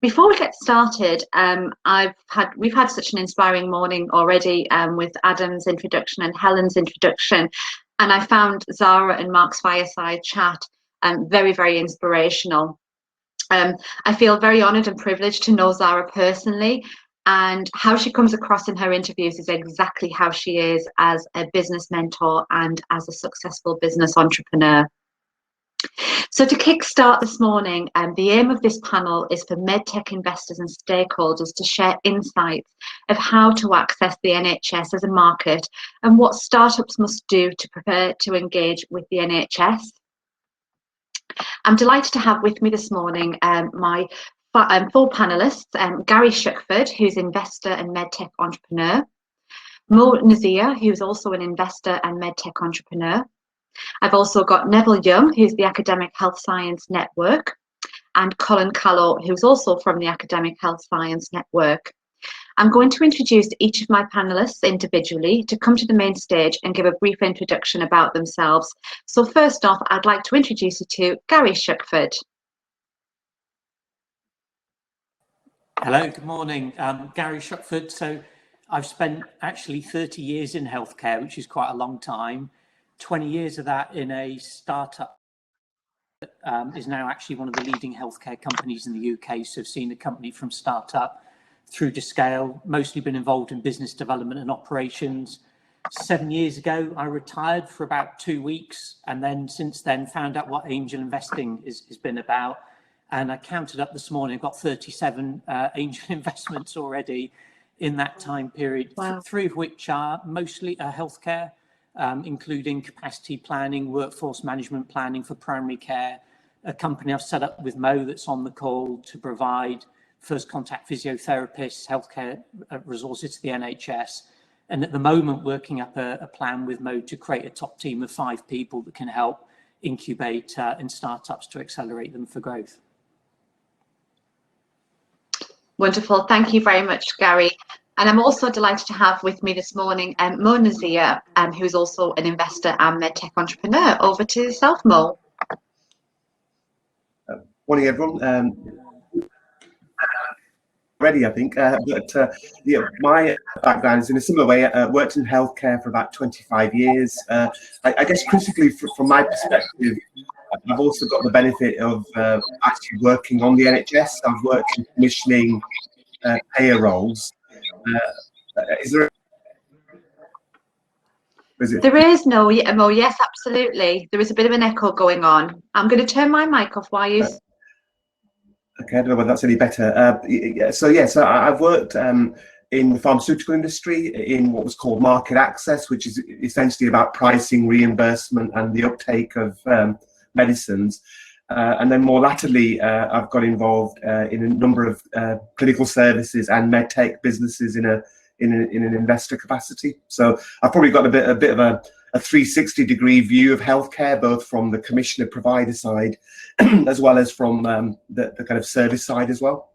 Before we get started, we've had such an inspiring morning already with Adam's introduction and Helen's introduction, and I found Zara and Mark's fireside chat very, very inspirational. I feel very honoured and privileged to know Zara personally, and how she comes across in her interviews is exactly how she is as a business mentor and as a successful business entrepreneur. So to kickstart this morning, the aim of this panel is for MedTech investors and stakeholders to share insights of how to access the NHS as a market and what startups must do to prepare to engage with the NHS. I'm delighted to have with me this morning my four panellists, Gary Shuckford, who's investor and MedTech entrepreneur, Mo Nazir, who's also an investor and MedTech entrepreneur. I've also got Neville Young, who's the Academic Health Science Network, and Colin Callow, who's also from the Academic Health Science Network. I'm going to introduce each of my panellists individually to come to the main stage and give a brief introduction about themselves. So first off, I'd like to introduce you to Gary Shuckford. Hello, good morning. Gary Shuckford. So I've spent actually 30 years in healthcare, which is quite a long time. 20 years of that in a startup that is now actually one of the leading healthcare companies in the UK. So I've seen the company from startup through to scale, mostly been involved in business development and operations. 7 years ago, I retired for about 2 weeks, and then since then found out what angel investing has been about. And I counted up this morning, I've got 37 angel investments already in that time period, wow. 3 of which are mostly healthcare, including capacity planning, workforce management planning for primary care, a company I've set up with Mo that's on the call to provide first contact physiotherapists, healthcare resources to the NHS. And at the moment, working up a plan with Mo to create a top team of 5 people that can help incubate in startups to accelerate them for growth. Wonderful. Thank you very much, Gary. And I'm also delighted to have with me this morning Mo Nazir, who is also an investor and MedTech entrepreneur. Over to yourself, Mo. Morning, everyone. Ready, I think. Yeah, my background is in a similar way. I worked in healthcare for about 25 years. I guess critically, from my perspective, I've also got the benefit of actually working on the NHS. I've worked in commissioning payer roles. There is no, Mo. Yes, absolutely. There is a bit of an echo going on. I'm going to turn my mic off while you. Okay, I don't know whether that's any better. So I've worked in the pharmaceutical industry in what was called market access, which is essentially about pricing, reimbursement, and the uptake of medicines. And then more latterly, I've got involved in a number of clinical services and medtech businesses in an investor capacity. So I've probably got a bit of a 360-degree view of healthcare, both from the commissioner provider side as well as from the kind of service side as well.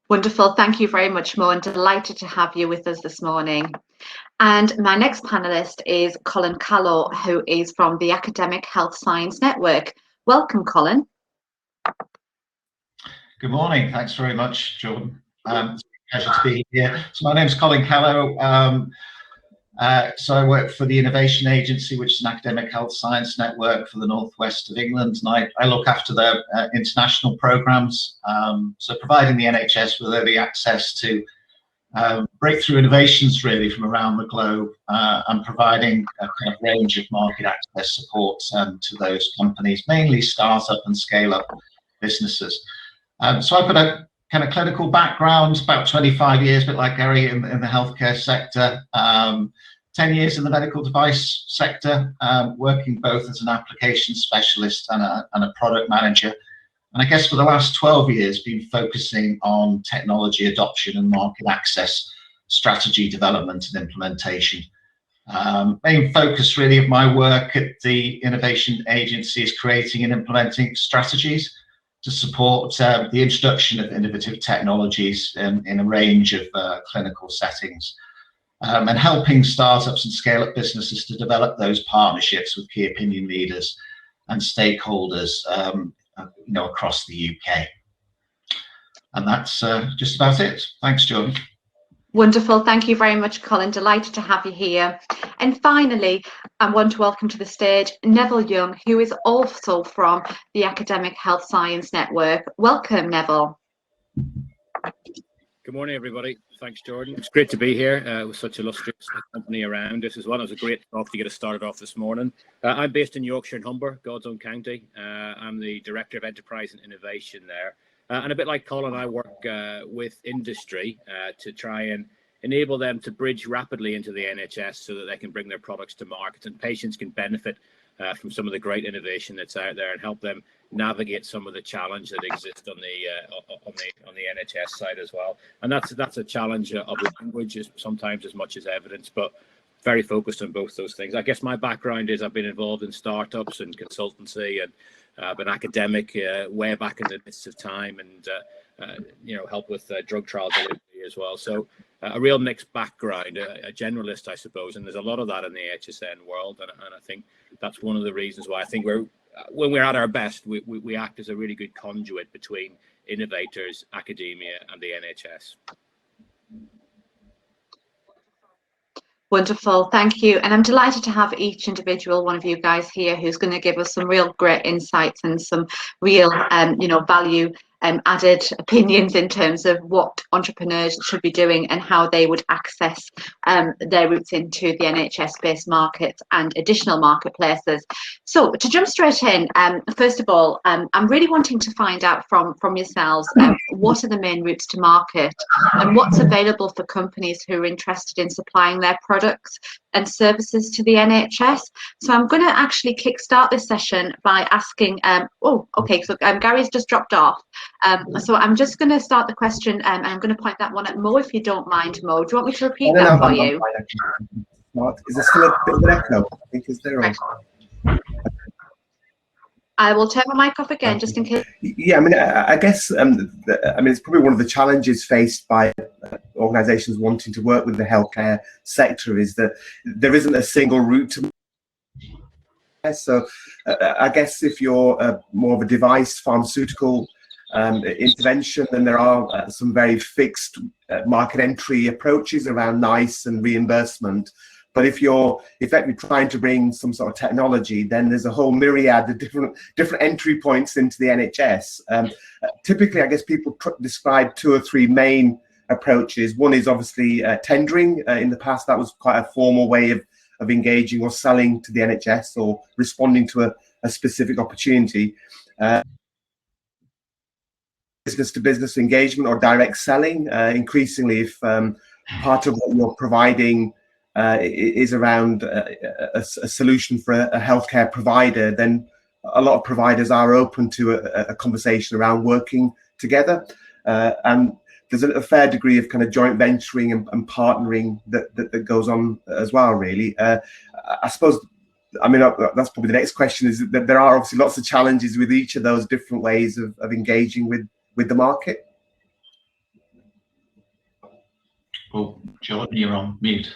Wonderful. Thank you very much, Mo, and delighted to have you with us this morning. And my next panelist is Colin Callow, who is from the Academic Health Science Network. Welcome, Colin. Good morning. Thanks very much, Jordan. It's a pleasure to be here. So my name is Colin Callow. So I work for the Innovation Agency, which is an academic health science network for the northwest of England, and I look after their international programs. So providing the NHS with early access to breakthrough innovations really from around the globe, and providing a kind of range of market access support to those companies, mainly startup and scale-up businesses. So I've got a kind of clinical background, about 25 years, a bit like Gary, in the healthcare sector. 10 years in the medical device sector, working both as an application specialist and a product manager. And I guess for the last 12 years, been focusing on technology adoption and market access, strategy development and implementation. Main focus really of my work at the Innovation Agency is creating and implementing strategies to support the introduction of innovative technologies in a range of clinical settings, and helping startups and scale-up businesses to develop those partnerships with key opinion leaders and stakeholders, across the UK. And that's just about it. Thanks, Jordan. Wonderful. Thank you very much, Colin. Delighted to have you here. And finally, I want to welcome to the stage Neville Young, who is also from the Academic Health Science Network. Welcome, Neville. Good morning, everybody. Thanks, Jordan. It's great to be here with such illustrious company around us as well. It was a great talk to get us started off this morning. I'm based in Yorkshire and Humber, God's own county. I'm the Director of Enterprise and Innovation there. And a bit like Colin, I work with industry to try and enable them to bridge rapidly into the NHS so that they can bring their products to market and patients can benefit from some of the great innovation that's out there and help them navigate some of the challenge that exists on the NHS side as well. And that's a challenge of language sometimes as much as evidence, but very focused on both those things. I guess my background is I've been involved in startups and consultancy and been academic way back in the midst of time and help with drug trial delivery as well. So a real mixed background, a generalist, I suppose, and there's a lot of that in the HSN world, and I think that's one of the reasons why I think when we're at our best, we act as a really good conduit between innovators, academia, and the NHS. Wonderful, thank you. And I'm delighted to have each individual one of you guys here who's going to give us some real great insights and some real, value added opinions in terms of what entrepreneurs should be doing and how they would access their routes into the NHS-based market and additional marketplaces. So to jump straight in, first of all, I'm really wanting to find out from yourselves what are the main routes to market and what's available for companies who are interested in supplying their products and services to the NHS. So I'm going to actually kickstart this session by asking, Gary's just dropped off. So I'm just going to start the question and I'm going to point that one at Mo, if you don't mind, Mo. Do you want me to repeat that for you? Is there still a bit of an echo? I think is there. Right. I will turn my mic off again just in case. Yeah, I mean, I guess, it's probably one of the challenges faced by organisations wanting to work with the healthcare sector is that there isn't a single route to. So I guess if you're more of a device pharmaceutical intervention, then there are some very fixed market entry approaches around NICE and reimbursement. But if you're effectively trying to bring some sort of technology, then there's a whole myriad of different entry points into the NHS. Typically, I guess people describe 2 or 3 main approaches. One is obviously tendering. In the past, that was quite a formal way of engaging or selling to the NHS or responding to a specific opportunity. Business-to-business engagement or direct selling. Increasingly, if part of what you're providing is around a solution for a healthcare provider, then a lot of providers are open to a conversation around working together. And there's a fair degree of kind of joint venturing and partnering that goes on as well, really. I suppose, that's probably the next question, is that there are obviously lots of challenges with each of those different ways of engaging with the market. Oh, Jordan, you're on mute.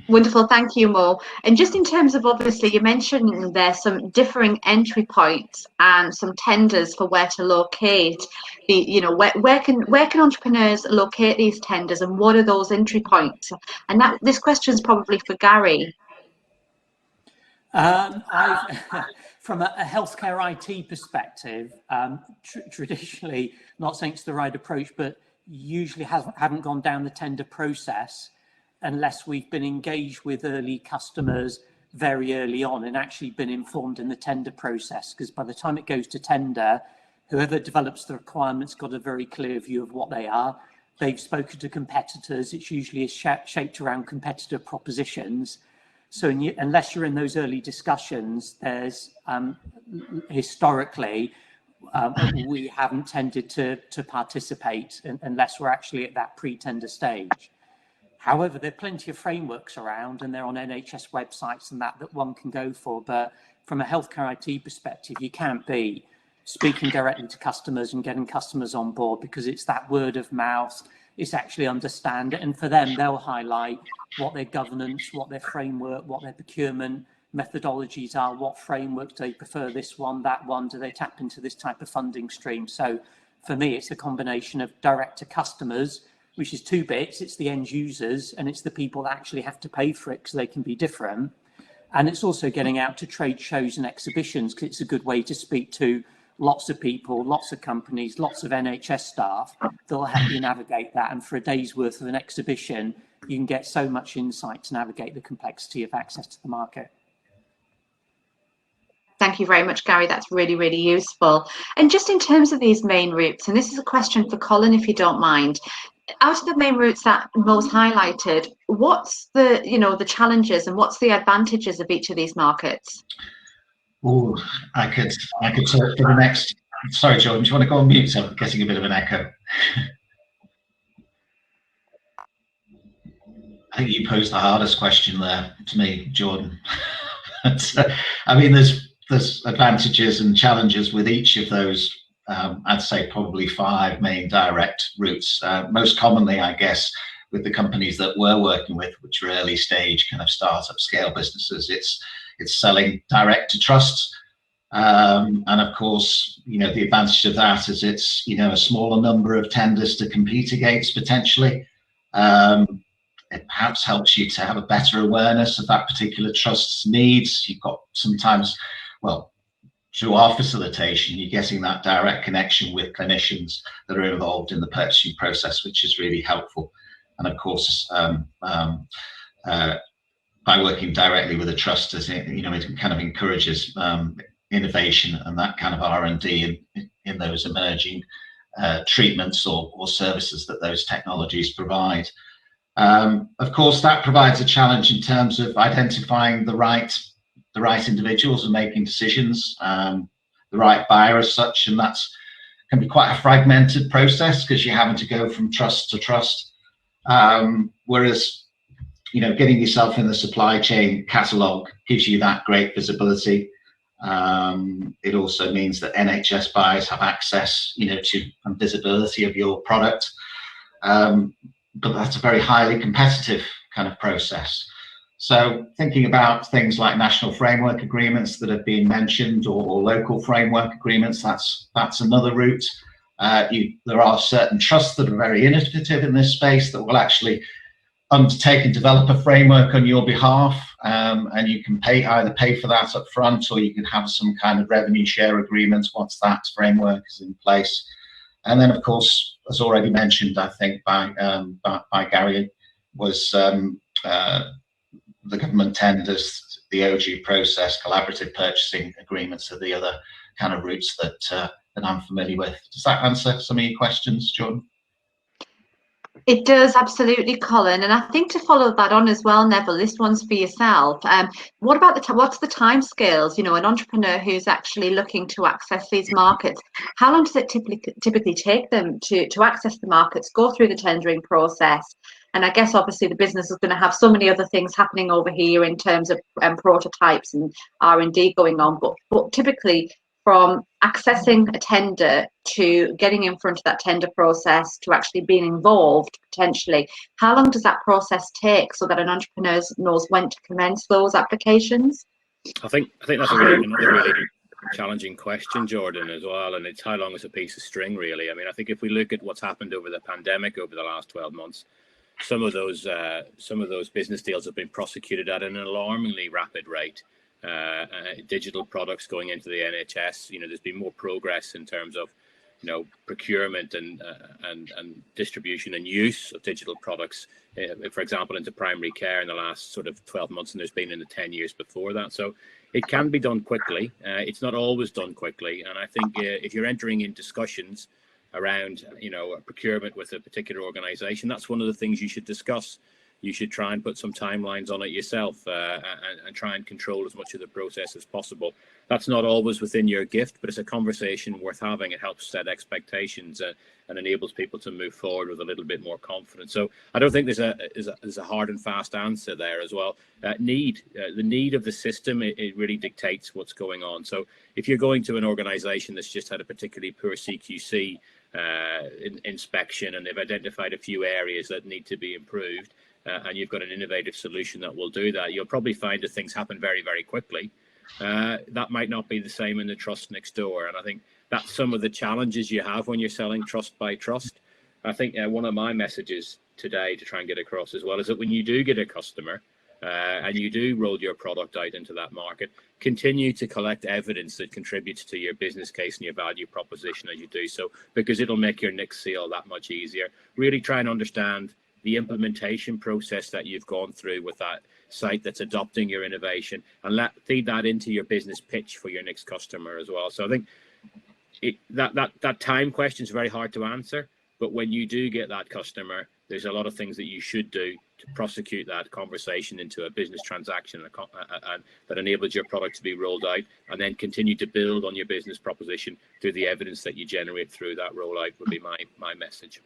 Wonderful, thank you, Mo. And just in terms of, obviously, you mentioned there's some differing entry points and some tenders for where to locate the, where can entrepreneurs locate these tenders and what are those entry points? And this question is probably for Gary. From a healthcare IT perspective, traditionally, not saying it's the right approach, but usually haven't gone down the tender process unless we've been engaged with early customers very early on and actually been informed in the tender process. Because by the time it goes to tender, whoever develops the requirements got a very clear view of what they are. They've spoken to competitors. It's usually shaped around competitor propositions. So unless you're in those early discussions, there's historically, we haven't tended to participate unless we're actually at that pre-tender stage. However, there are plenty of frameworks around and they're on NHS websites and that one can go for. But from a healthcare IT perspective, you can't be speaking directly to customers and getting customers on board because it's that word of mouth. It's actually understand it. And for them, they'll highlight what their governance, what their framework, what their procurement methodologies are, what framework do they prefer, this one, that one, do they tap into this type of funding stream? So for me, it's a combination of direct to customers, which is two bits. It's the end users and it's the people that actually have to pay for it because they can be different. And it's also getting out to trade shows and exhibitions because it's a good way to speak to lots of people, lots of companies, lots of NHS staff that will help you navigate that. And for a day's worth of an exhibition, you can get so much insight to navigate the complexity of access to the market. Thank you very much, Gary. That's really, really useful. And just in terms of these main routes, and this is a question for Colin, if you don't mind, out of the main routes that Mo's highlighted, what's the, the challenges and what's the advantages of each of these markets? Oh, I could talk for the next. Sorry, Jordan, do you want to go on mute? So I'm getting a bit of an echo. I think you posed the hardest question there to me, Jordan. I mean, there's advantages and challenges with each of those. I'd say probably 5 main direct routes. Most commonly, I guess, with the companies that we're working with, which are early stage kind of startup scale businesses, it's selling direct to trust. And of course, the advantage of that is it's, a smaller number of tenders to compete against potentially. It perhaps helps you to have a better awareness of that particular trust's needs. You've got sometimes, well, through our facilitation, you're getting that direct connection with clinicians that are involved in the purchasing process, which is really helpful. And of course, by working directly with a trust, it kind of encourages innovation and that kind of R&D in those emerging treatments or services that those technologies provide. Of course, that provides a challenge in terms of identifying the right individuals and making decisions, the right buyer as such, and that's can be quite a fragmented process because you're having to go from trust to trust. Whereas, getting yourself in the supply chain catalogue gives you that great visibility. It also means that NHS buyers have access, to and visibility of your product. But that's a very highly competitive kind of process. So thinking about things like national framework agreements that have been mentioned or local framework agreements, that's another route. There are certain trusts that are very innovative in this space that will actually undertake and develop a framework on your behalf, and you can either pay for that up front or you can have some kind of revenue share agreement once that framework is in place. And then, of course, as already mentioned, I think by Gary, was the government tenders, the OG process, collaborative purchasing agreements are the other kind of routes that I'm familiar with. Does that answer some of your questions, Jordan? It does, absolutely, Colin. And I think to follow that on as well, Neville, this one's for yourself. What about what's the timescales? An entrepreneur who's actually looking to access these markets, how long does it typically take them to access the markets, go through the tendering process? And I guess obviously the business is going to have so many other things happening over here in terms of prototypes and R&D going on, but typically, from accessing a tender to getting in front of that tender process to actually being involved potentially, how long does that process take so that an entrepreneur knows when to commence those applications? I think that's another really challenging question, Jordan, as well, and it's how long is a piece of string, really. I mean, I think if we look at what's happened over the pandemic over the last 12 months, some of those business deals have been prosecuted at an alarmingly rapid rate. Digital products going into the NHS, there's been more progress in terms of, procurement and distribution and use of digital products, for example, into primary care in the last sort of 12 months, and there's been in the 10 years before that. So it can be done quickly. It's not always done quickly. And I think if you're entering in discussions around, a procurement with a particular organization, that's one of the things you should discuss. You should try and put some timelines on it yourself and try and control as much of the process as possible. That's not always within your gift, but it's a conversation worth having. It helps set expectations and enables people to move forward with a little bit more confidence. So I don't think there's a hard and fast answer there as well. The need of the system, it really dictates what's going on. So if you're going to an organization that's just had a particularly poor CQC inspection and they've identified a few areas that need to be improved, and you've got an innovative solution that will do that, you'll probably find that things happen very, very quickly. That might not be the same in the trust next door. And I think that's some of the challenges you have when you're selling trust by trust. I think one of my messages today to try and get across as well is that when you do get a customer and you do roll your product out into that market, continue to collect evidence that contributes to your business case and your value proposition as you do so, because it'll make your next sale that much easier. Really try and understand the implementation process that you've gone through with that site that's adopting your innovation, and feed that into your business pitch for your next customer as well. So I think that time question is very hard to answer, but when you do get that customer, there's a lot of things that you should do to prosecute that conversation into a business transaction and that enables your product to be rolled out, and then continue to build on your business proposition through the evidence that you generate through that rollout would be my message.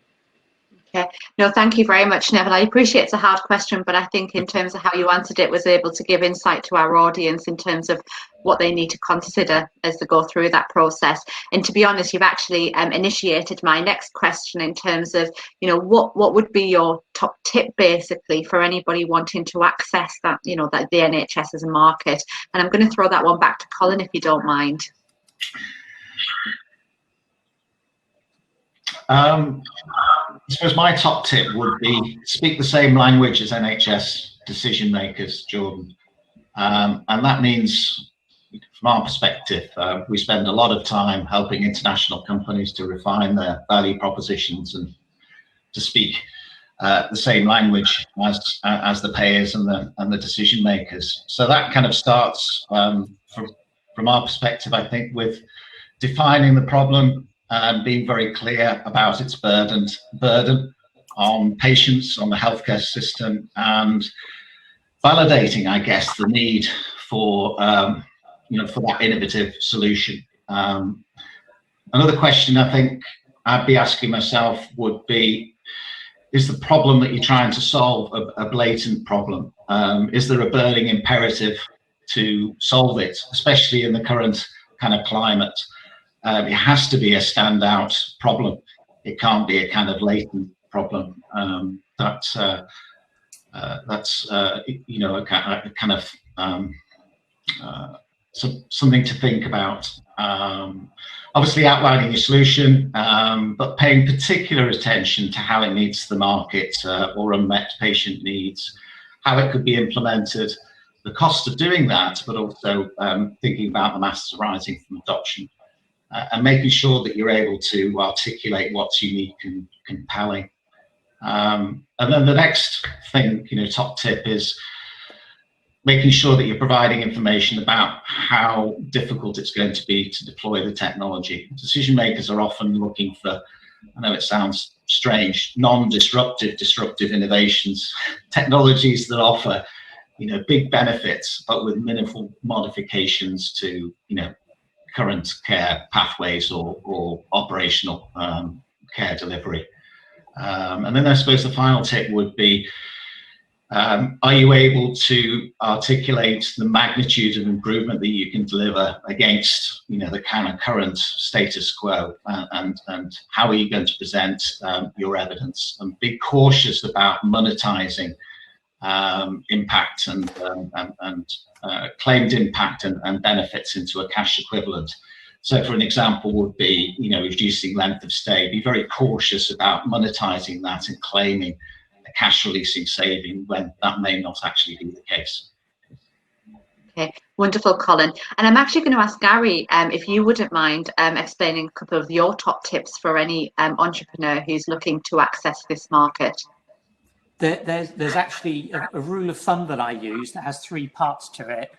Okay, no, thank you very much, Neville. I appreciate it's a hard question, but I think in terms of how you answered it was able to give insight to our audience in terms of what they need to consider as they go through that process. And to be honest, you've actually initiated my next question in terms of, you know, what would be your top tip basically for anybody wanting to access that, you know, that the NHS as a market. And I'm going to throw that one back to Colin, if you don't mind. I suppose my top tip would be speak the same language as NHS decision makers, Jordan. And that means, from our perspective, we spend a lot of time helping international companies to refine their value propositions and to speak the same language as the payers and the decision makers. So that kind of starts from our perspective, I think, with defining the problem and being very clear about its burden on patients, on the healthcare system, and validating, I guess, the need for for that innovative solution. Another question I think I'd be asking myself would be: is the problem that you're trying to solve a blatant problem? Is there a burning imperative to solve it, especially in the current kind of climate? It has to be a standout problem. It can't be a kind of latent problem. That's a kind of something to think about. Obviously outlining your solution, but paying particular attention to how it meets the market or unmet patient needs, how it could be implemented, the cost of doing that, but also thinking about the masses arising from adoption. And making sure that you're able to articulate what's unique and compelling. And then the next thing, top tip is making sure that you're providing information about how difficult it's going to be to deploy the technology. Decision makers are often looking for, I know it sounds strange, non-disruptive, disruptive innovations, technologies that offer, big benefits, but with minimal modifications to, current care pathways or operational care delivery. And then I suppose the final tip would be, are you able to articulate the magnitude of improvement that you can deliver against, the kind of current status quo, and how are you going to present your evidence? And be cautious about monetizing impact and claimed impact and benefits into a cash equivalent. So for an example would be, reducing length of stay. Be very cautious about monetizing that and claiming a cash releasing saving when that may not actually be the case. Okay, wonderful, Colin. And I'm actually going to ask Gary if you wouldn't mind explaining a couple of your top tips for any entrepreneur who's looking to access this market. There's actually a rule of thumb that I use that has 3 parts to it,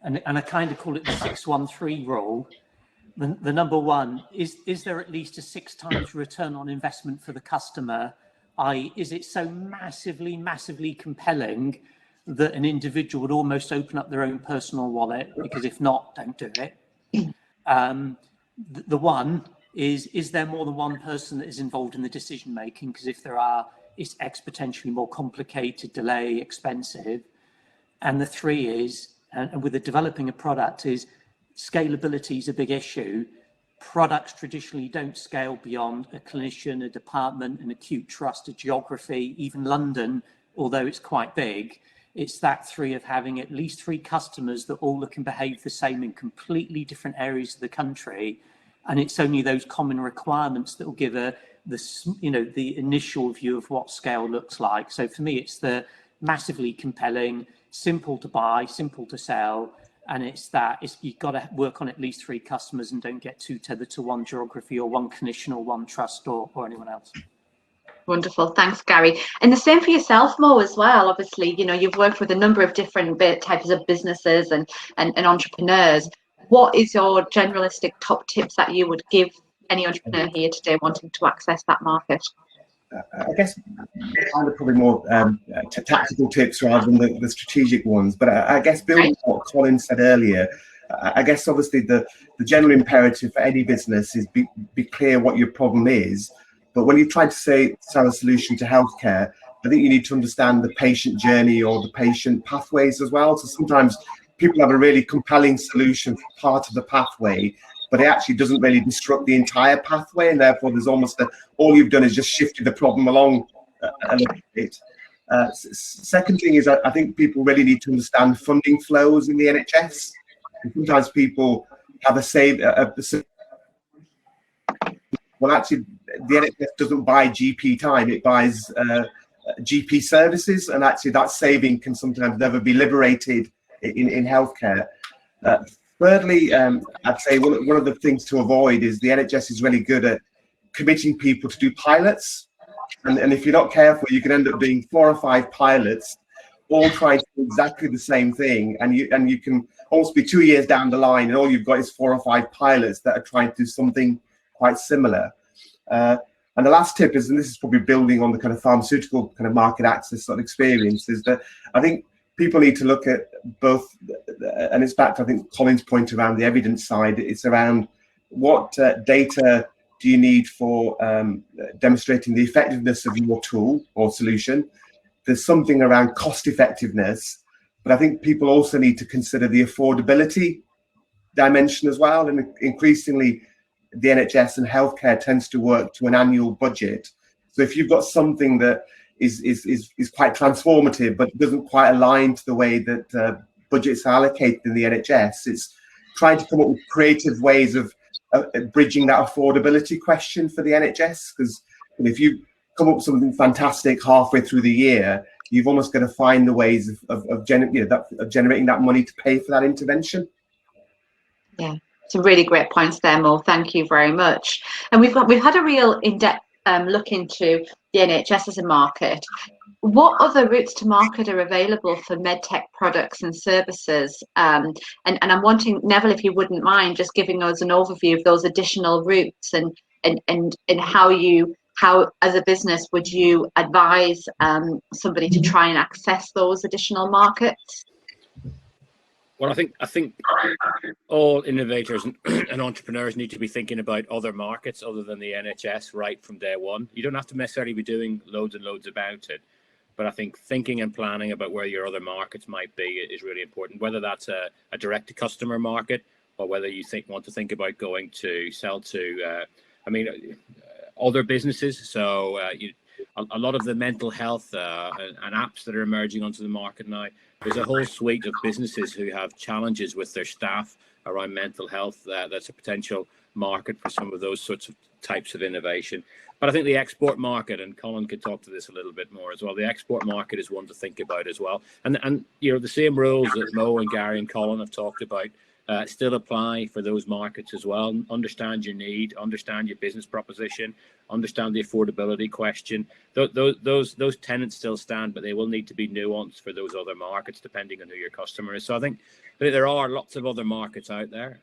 and I kind of call it the 6-1-3 rule. The number one is there at least a 6 times return on investment for the customer? Is it so massively compelling that an individual would almost open up their own personal wallet? Because if not, don't do it. The one is there more than one person that is involved in the decision making? Because if there are, it's exponentially more complicated, delay, expensive. And the 3 is, and with the developing a product, is scalability is a big issue. Products traditionally don't scale beyond a clinician, a department, an acute trust, a geography. Even London although it's quite big, it's that three of having at least three customers that all look and behave the same in completely different areas of the country. And it's only those common requirements that will give the initial view of what scale looks like. So for me, it's the massively compelling, simple to buy, simple to sell. And you've got to work on at least three customers and don't get too tethered to one geography or one clinician or one trust or anyone else. Wonderful. Thanks, Gary. And the same for yourself, Mo, as well. Obviously, you've worked with a number of different types of businesses and entrepreneurs. What is your generalistic top tips that you would give any entrepreneur here today wanting to access that market? I guess probably more tactical tips rather than the strategic ones. But I guess building on what Colin said earlier, I guess obviously the general imperative for any business is be clear what your problem is. But when you try to sell a solution to healthcare, I think you need to understand the patient journey or the patient pathways as well. So sometimes people have a really compelling solution for part of the pathway, but it actually doesn't really disrupt the entire pathway, and therefore there's almost all you've done is just shifted the problem along a little bit. Second thing is I think people really need to understand funding flows in the NHS. And sometimes people have well, actually, the NHS doesn't buy GP time; it buys GP services, and actually, that saving can sometimes never be liberated in healthcare. Thirdly, I'd say one of the things to avoid is the NHS is really good at committing people to do pilots, and if you're not careful, you can end up doing 4 or 5 pilots, all trying to do exactly the same thing, and you can almost be 2 years down the line, and all you've got is 4 or 5 pilots that are trying to do something quite similar. And the last tip is, and this is probably building on the kind of pharmaceutical kind of market access sort of experience, is that I think people need to look at both, and it's back to I think Colin's point around the evidence side. It's around what data do you need for demonstrating the effectiveness of your tool or solution. There's something around cost effectiveness, but I think people also need to consider the affordability dimension as well. And increasingly, the NHS and healthcare tends to work to an annual budget. So if you've got something that is quite transformative, but doesn't quite align to the way that budgets are allocated in the NHS, it's trying to come up with creative ways of bridging that affordability question for the NHS. Because if you come up with something fantastic halfway through the year, you've almost got to find the ways of generating that money to pay for that intervention. Yeah. Some really great points there, Mo. Thank you very much. And we've had a real in-depth look into the NHS as a market. What other routes to market are available for MedTech products and services? And I'm wanting, Neville, if you wouldn't mind, just giving us an overview of those additional routes and how as a business would you advise somebody to try and access those additional markets? Well, I think all innovators and entrepreneurs need to be thinking about other markets other than the NHS right from day one. You don't have to necessarily be doing loads and loads about it, but I think thinking and planning about where your other markets might be is really important, whether that's a direct-to-customer market or whether you want to think about going to sell to, other businesses. So a lot of the mental health and apps that are emerging onto the market now, there's a whole suite of businesses who have challenges with their staff around mental health. That's a potential market for some of those sorts of types of innovation. But I think the export market, and Colin could talk to this a little bit more as well, the export market is one to think about as well. And the same rules that Mo and Gary and Colin have talked about still apply for those markets as well. Understand your need, understand your business proposition, understand the affordability question. Those tenets still stand, but they will need to be nuanced for those other markets depending on who your customer is. So I think there are lots of other markets out there,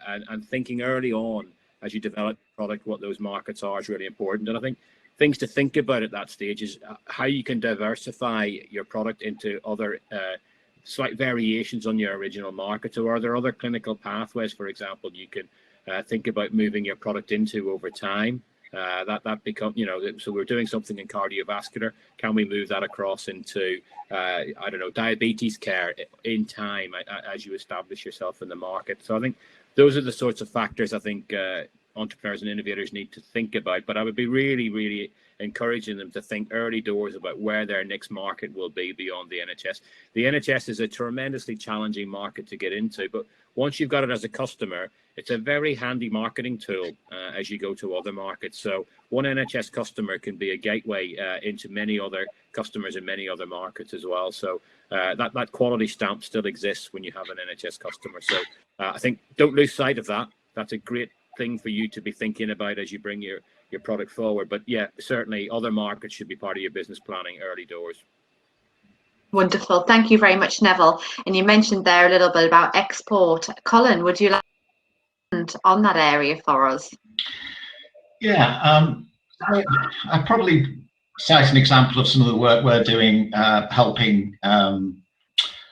and thinking early on as you develop the product what those markets are is really important. And I think things to think about at that stage is how you can diversify your product into other slight variations on your original market. So are there other clinical pathways, for example, you can think about moving your product into over time? That become, so we're doing something in cardiovascular. Can we move that across into, diabetes care in time as you establish yourself in the market? So I think those are the sorts of factors I think entrepreneurs and innovators need to think about. But I would be really, really encouraging them to think early doors about where their next market will be beyond the NHS. The NHS is a tremendously challenging market to get into, but once you've got it as a customer, it's a very handy marketing tool as you go to other markets. So one NHS customer can be a gateway into many other customers in many other markets as well. So that quality stamp still exists when you have an NHS customer. So I think don't lose sight of that. That's a great thing for you to be thinking about as you bring your product forward. But yeah, certainly other markets should be part of your business planning early doors. Wonderful. Thank you very much, Neville. And you mentioned there a little bit about export. Colin, would you like to comment on that area for us? Yeah, I'd probably cite an example of some of the work we're doing, helping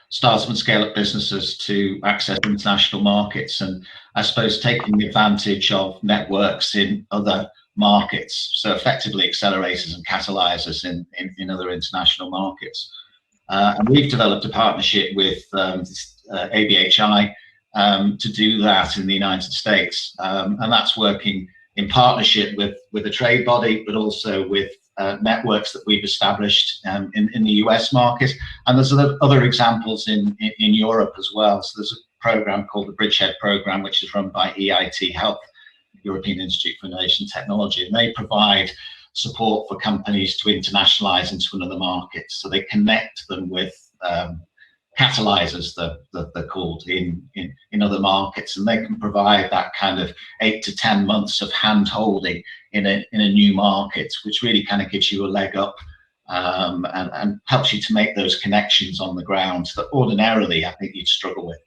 startup and scale-up businesses to access international markets, and I suppose taking advantage of networks in other markets, so effectively accelerators and catalyzers in other international markets. And we've developed a partnership with ABHI to do that in the United States, and that's working in partnership with a trade body, but also with networks that we've established in the US market. And there's other examples in Europe as well. So there's a program called the Bridgehead program, which is run by EIT Health, European Institute for Innovation and Technology, and they provide support for companies to internationalize into another market. So they connect them with catalyzers that they're called in other markets, and they can provide that kind of 8 to 10 months of hand holding in a new market, which really kind of gives you a leg up and helps you to make those connections on the ground that ordinarily I think you'd struggle with.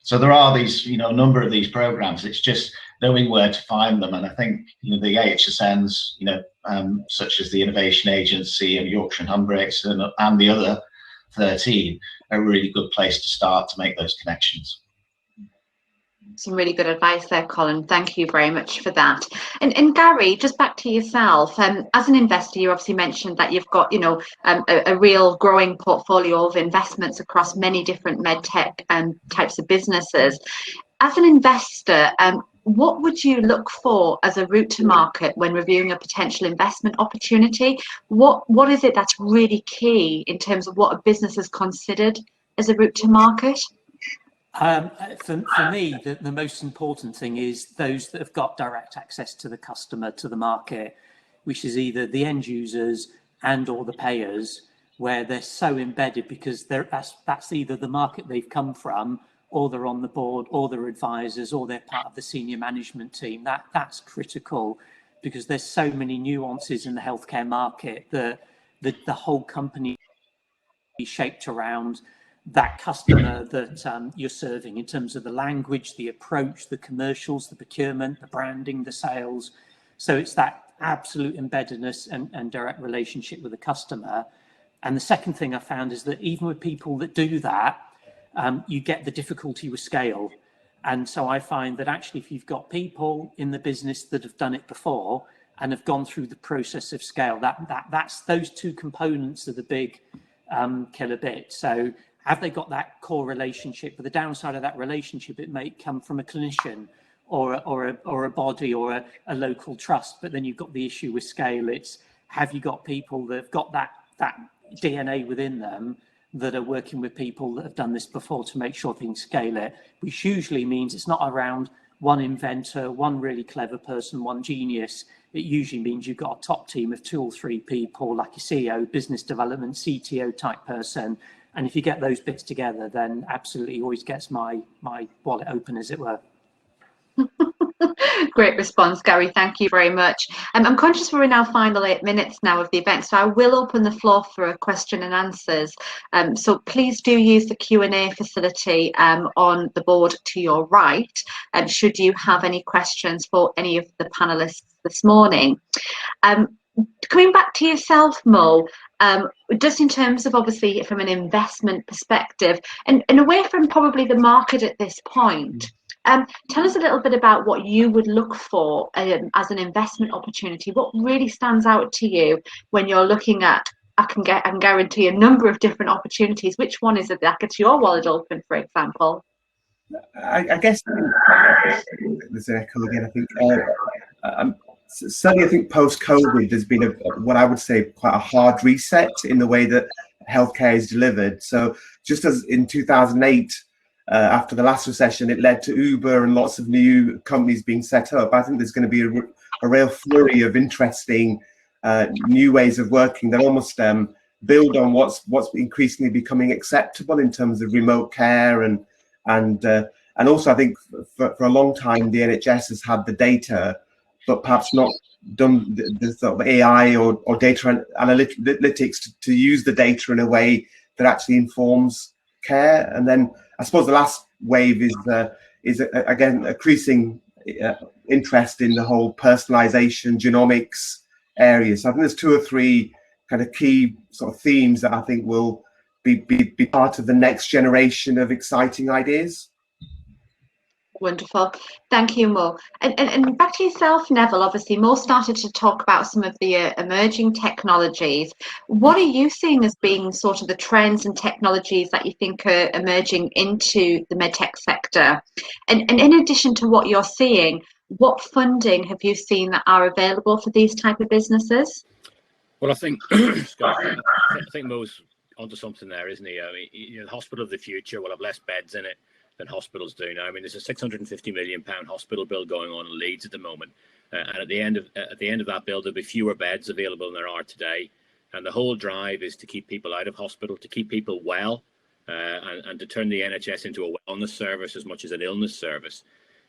So there are these, a number of these programs. It's just knowing where to find them, and I think the AHSNs, such as the Innovation Agency and Yorkshire and Humber and the other 13, are a really good place to start to make those connections. Some really good advice there, Colin. Thank you very much for that. And Gary, just back to yourself. As an investor, you obviously mentioned that you've got, a real growing portfolio of investments across many different medtech types of businesses. As an investor, what would you look for as a route to market when reviewing a potential investment opportunity? What is it that's really key in terms of what a business has considered as a route to market? For me, the most important thing is those that have got direct access to the customer, to the market, which is either the end users and or the payers, where they're so embedded because that's either the market they've come from, or they're on the board, or they're advisors, or they're part of the senior management team. That's critical because there's so many nuances in the healthcare market that the whole company is shaped around that customer that you're serving in terms of the language, the approach, the commercials, the procurement, the branding, the sales. So it's that absolute embeddedness and direct relationship with the customer. And the second thing I found is that even with people that do that, you get the difficulty with scale. And so I find that actually if you've got people in the business that have done it before and have gone through the process of scale, that's those two components are the big killer bit. So have they got that core relationship? But the downside of that relationship, it may come from a clinician or a body or a local trust. But then you've got the issue with scale. It's have you got people that have got that DNA within them that are working with people that have done this before to make sure things scale it, which usually means it's not around one inventor, one really clever person, one genius. It usually means you've got a top team of 2 or 3 people, like a CEO, business development, CTO type person. And if you get those bits together, then absolutely always gets my wallet open, as it were. Great response, Gary. Thank you very much. I'm conscious we're in our final 8 minutes now of the event, so I will open the floor for a question and answers. So please do use the Q&A facility on the board to your right, should you have any questions for any of the panelists this morning. Coming back to yourself, Mo, just in terms of obviously from an investment perspective and away from probably the market at this point, tell us a little bit about what you would look for as an investment opportunity. What really stands out to you when you're looking at, I can guarantee a number of different opportunities. Which one is it that gets your wallet open, for example? I guess there's an echo again. I think certainly I think post-COVID there's been what I would say quite a hard reset in the way that healthcare is delivered. So just as in 2008, after the last recession, it led to Uber and lots of new companies being set up. I think there's going to be a real flurry of interesting new ways of working that almost build on what's increasingly becoming acceptable in terms of remote care, and also I think for a long time the NHS has had the data, but perhaps not done the sort of AI or data analytics to use the data in a way that actually informs care. And then I suppose the last wave is again increasing interest in the whole personalization, genomics areas. So I think there's 2 or 3 kind of key sort of themes that I think will be part of the next generation of exciting ideas. Wonderful. Thank you, Mo. And back to yourself, Neville. Obviously, Mo started to talk about some of the emerging technologies. What are you seeing as being sort of the trends and technologies that you think are emerging into the MedTech sector? And in addition to what you're seeing, what funding have you seen that are available for these type of businesses? Well, I think I think Mo's onto something there, isn't he? I mean, the hospital of the future will have less beds in it than hospitals do now. I mean, there's a £650 million hospital bill going on in Leeds at the moment, and at the end of that bill, there'll be fewer beds available than there are today. And the whole drive is to keep people out of hospital, to keep people well, and to turn the NHS into a wellness service as much as an illness service.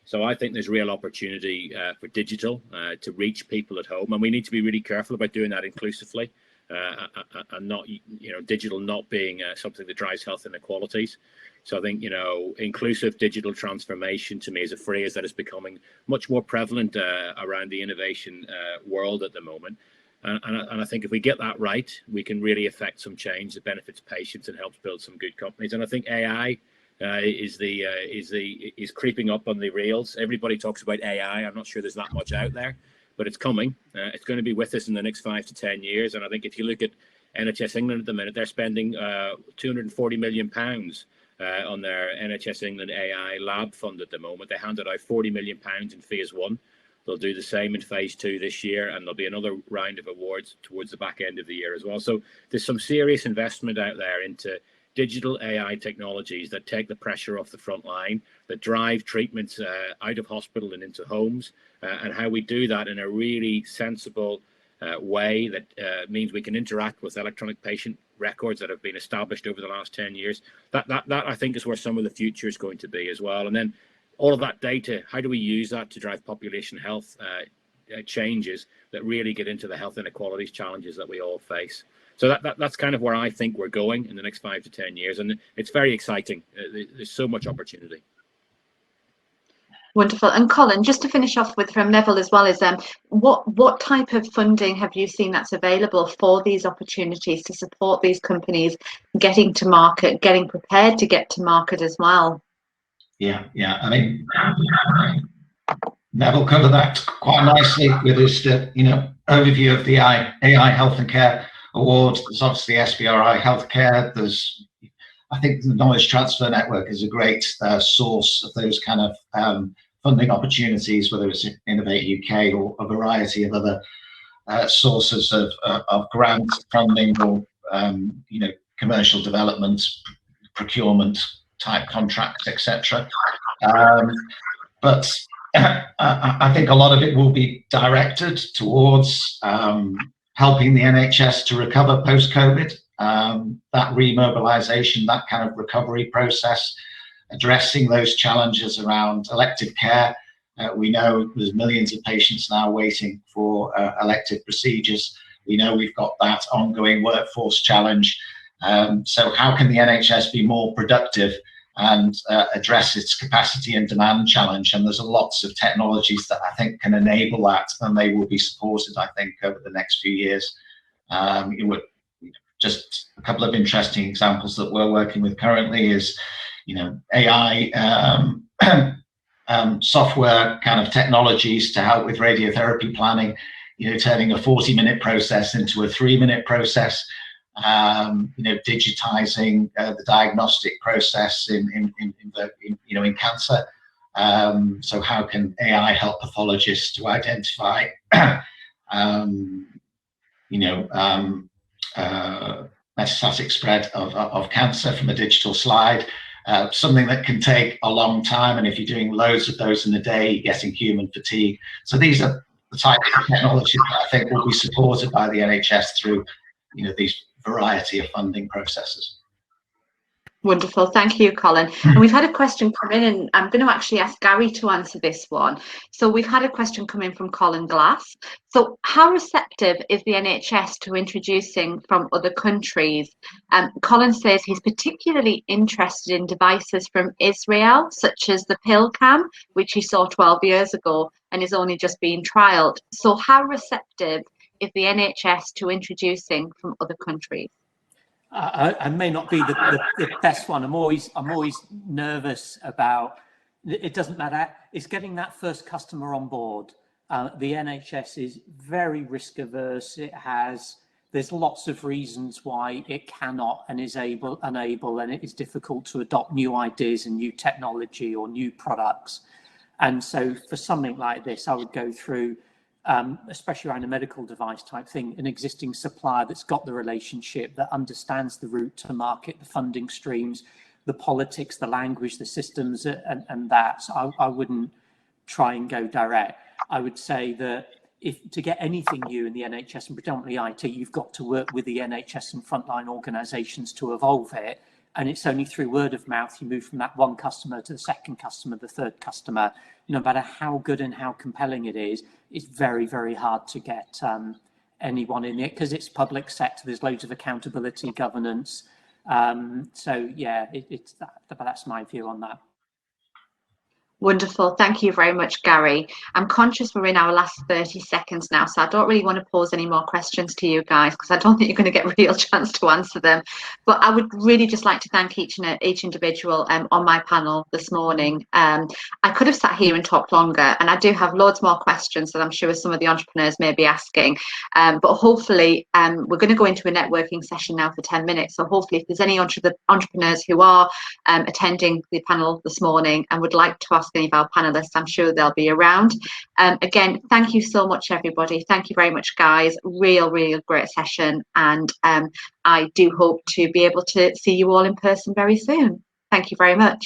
So I think there's real opportunity for digital to reach people at home, and we need to be really careful about doing that inclusively, and not, digital not being something that drives health inequalities. So I think, inclusive digital transformation to me is a phrase that is becoming much more prevalent around the innovation world at the moment. And I think if we get that right, we can really affect some change that benefits patients and helps build some good companies. And I think AI is creeping up on the rails. Everybody talks about AI. I'm not sure there's that much out there, but it's coming. It's going to be with us in the next 5 to 10 years. And I think if you look at NHS England at the minute, they're spending £240 million on their NHS England AI lab fund at the moment. They handed out £40 million in phase 1. They'll do the same in phase 2 this year, and there'll be another round of awards towards the back end of the year as well. So there's some serious investment out there into digital AI technologies that take the pressure off the front line, that drive treatments out of hospital and into homes, and how we do that in a really sensible way that means we can interact with electronic patient records that have been established over the last 10 years. That I think is where some of the future is going to be as well. And then all of that data, how do we use that to drive population health changes that really get into the health inequalities challenges that we all face? So that's kind of where I think we're going in the next 5 to 10 years. And it's very exciting. There's so much opportunity. Wonderful. And Colin, just to finish off with from Neville as well, is what type of funding have you seen that's available for these opportunities to support these companies getting to market, getting prepared to get to market as well? Yeah. I mean, Neville covered that quite nicely with his overview of the AI Health and Care Award. There's obviously SBRI Healthcare. I think the Knowledge Transfer Network is a great source of those kind of funding opportunities, whether it's Innovate UK or a variety of other sources of grant funding or commercial development, procurement type contracts, etc. But I think a lot of it will be directed towards helping the NHS to recover post-COVID, that remobilisation, that kind of recovery process, addressing those challenges around elective care. We know there's millions of patients now waiting for elective procedures. We know we've got that ongoing workforce challenge. So how can the NHS be more productive and address its capacity and demand challenge? And there's lots of technologies that I think can enable that, and they will be supported, I think, over the next few years. Just a couple of interesting examples that we're working with currently is, AI software kind of technologies to help with radiotherapy planning, turning a 40-minute process into a 3-minute process. Digitizing the diagnostic process in cancer, So how can AI help pathologists to identify, metastatic spread of cancer from a digital slide? Something that can take a long time, and if you're doing loads of those in a day, you're getting human fatigue. So these are the types of technologies that I think will be supported by the NHS through, these variety of funding processes. Wonderful. Thank you, Colin. And we've had a question come in, and I'm going to actually ask Gary to answer this one. So we've had a question come in from Colin Glass. So how receptive is the NHS to introducing from other countries? Colin says he's particularly interested in devices from Israel, such as the pill cam, which he saw 12 years ago and is only just being trialled. So how receptive is the NHS to introducing from other countries? I may not be the best one. I'm always nervous about. It doesn't matter. It's getting that first customer on board. The NHS is very risk averse. There's lots of reasons why it cannot and is unable, and it is difficult to adopt new ideas and new technology or new products. And so for something like this, I would go through, especially around a medical device type thing, an existing supplier that's got the relationship, that understands the route to market, the funding streams, the politics, the language, the systems, and that. So I wouldn't try and go direct. I would say that if to get anything new in the NHS, and predominantly IT, you've got to work with the NHS and frontline organisations to evolve it. And it's only through word of mouth you move from that one customer to the second customer, the third customer. No matter how good and how compelling it is, it's very, very hard to get anyone in it because it's public sector. There's loads of accountability, governance. So yeah, it's that. But that's my view on that. Wonderful. Thank you very much, Gary. I'm conscious we're in our last 30 seconds now, so I don't really want to pose any more questions to you guys because I don't think you're going to get a real chance to answer them. But I would really just like to thank each individual on my panel this morning. I could have sat here and talked longer, and I do have loads more questions that I'm sure some of the entrepreneurs may be asking. But hopefully, we're going to go into a networking session now for 10 minutes. So hopefully, if there's any entrepreneurs who are attending the panel this morning and would like to ask any of our panelists, I'm sure they'll be around. Again, thank you so much, everybody. Thank you very much, guys. Real great session. And I do hope to be able to see you all in person very soon. Thank you very much.